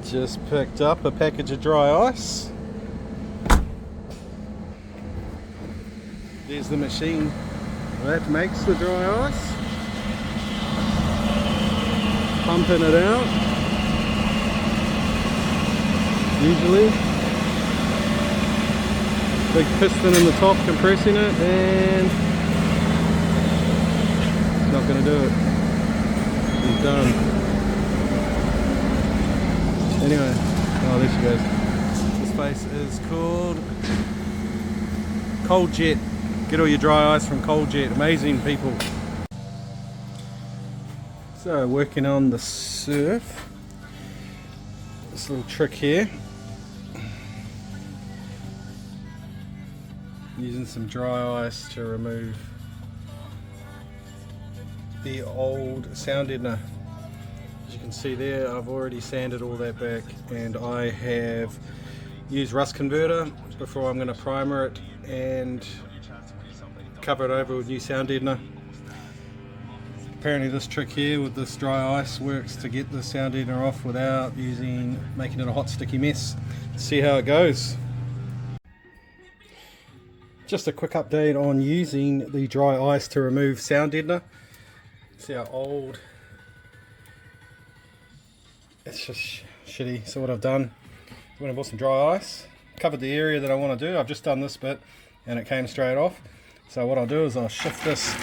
Just picked up a package of dry ice. There's the machine that makes the dry ice. Pumping it out. Usually. Big piston in the top compressing it, and it's not going to do it. It's done. Anyway, oh, there she goes. This place is called Cold Jet. Get all your dry ice from Cold Jet. Amazing people. So, working on the surf. This little trick here. Using some dry ice to remove the old sound deadener. As you can see there, I've already sanded all that back, and I have used rust converter before I'm going to primer it and cover it over with new sound deadener. Apparently this trick here with this dry ice works to get the sound deadener off without making it a hot sticky mess. Let's see how it goes. Just a quick update on using the dry ice to remove sound deadener. See how old. It's just shitty. So what I've done, I'm going to bought some dry ice, covered the area that I want to do. I've just done this bit and it came straight off. So what I'll do is I'll shift this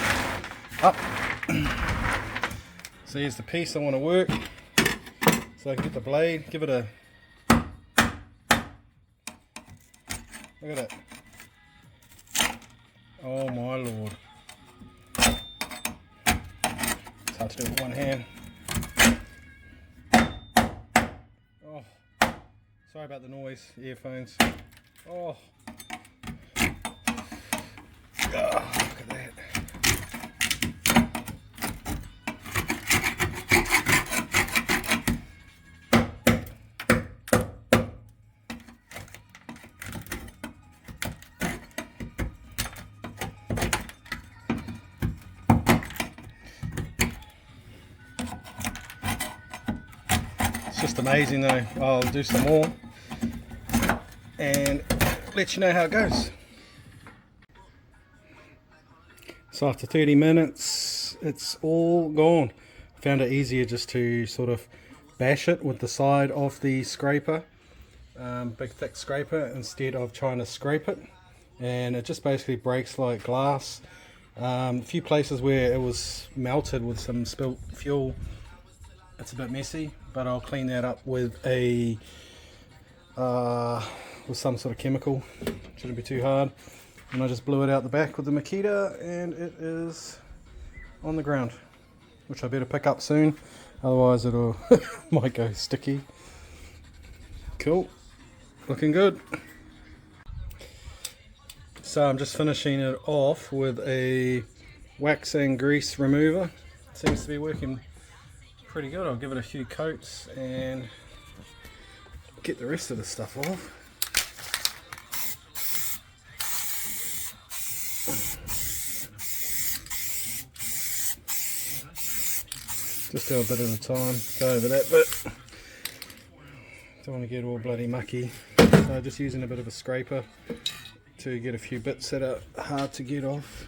up. So here's the piece I want to work. So I can get the blade, give it a, look at it. Oh my lord. It's hard to do it with one hand. Oh, sorry about the noise, earphones. Oh, look at that. It's just amazing though. I'll do some more and let you know how it goes. So after 30 minutes it's all gone. I found it easier just to sort of bash it with the side of the scraper, big thick scraper, instead of trying to scrape it, and it just basically breaks like glass. A few places where it was melted with some spilt fuel, it's a bit messy, but I'll clean that up with a with some sort of chemical. Shouldn't be too hard. And I just blew it out the back with the Makita, and it is on the ground, which I better pick up soon, otherwise it'll might go sticky. Cool, looking good. So I'm just finishing it off with a wax and grease remover. Seems to be working pretty good. I'll give it a few coats and get the rest of the stuff off. Just do a bit at a time, go over that bit. Don't want to get all bloody mucky. So just using a bit of a scraper to get a few bits that are hard to get off.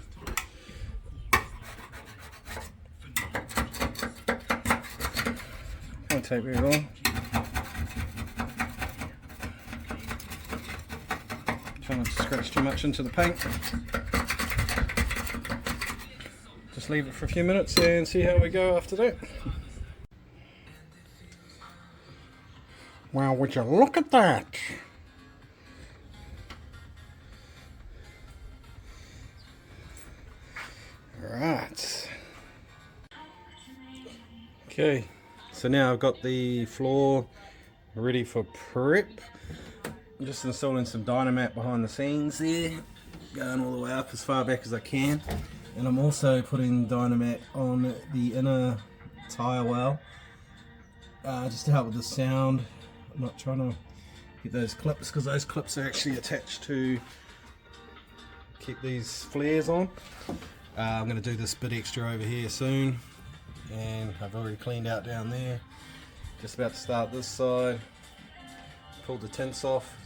Won't take very long. Try not to scratch too much into the paint. Just leave it for a few minutes and see how we go after that. Well, would you look at that? Right. Okay, so now I've got the floor ready for prep. I'm just installing some Dynamat behind the scenes there, going all the way up as far back as I can. And I'm also putting Dynamat on the inner tire well, just to help with the sound. I'm not trying to get those clips, because those clips are actually attached to keep these flares on. I'm going to do this bit extra over here soon, and I've already cleaned out down there. Just about to start this side. pulled the tints off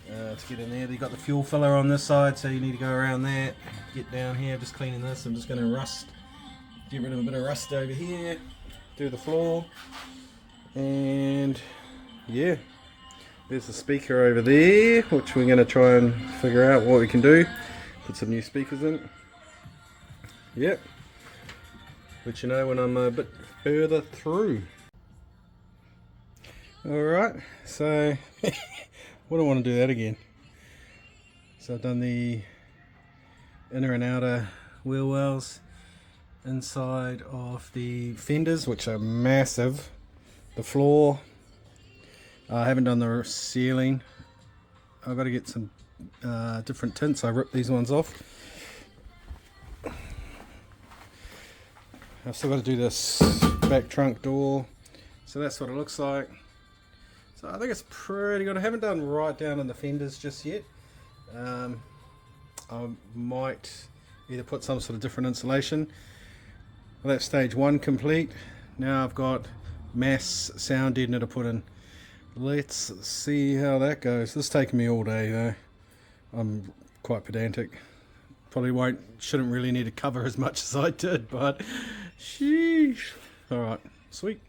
to get in there. You've got the fuel filler on this side, so you need to go around that, get down here. Just cleaning this. I'm just going to get rid of a bit of rust over here, do the floor, and yeah, there's the speaker over there, which we're going to try and figure out what we can do. Put some new speakers in. Yep. Let you know when I'm a bit further through. Alright, so what do I want to do that again? So I've done the inner and outer wheel wells inside of the fenders, which are massive. The floor, I haven't done the ceiling. I've got to get some different tints. I ripped these ones off. I've still got to do this back trunk door, so that's what it looks like. So I think it's pretty good. I haven't done right down on the fenders just yet. I might either put some sort of different insulation. Well, that's stage 1 complete. Now I've got mass sound deadener to put in. Let's see how that goes. This is taking me all day though. I'm quite pedantic. Probably shouldn't really need to cover as much as I did, but sheesh. Alright, sweet.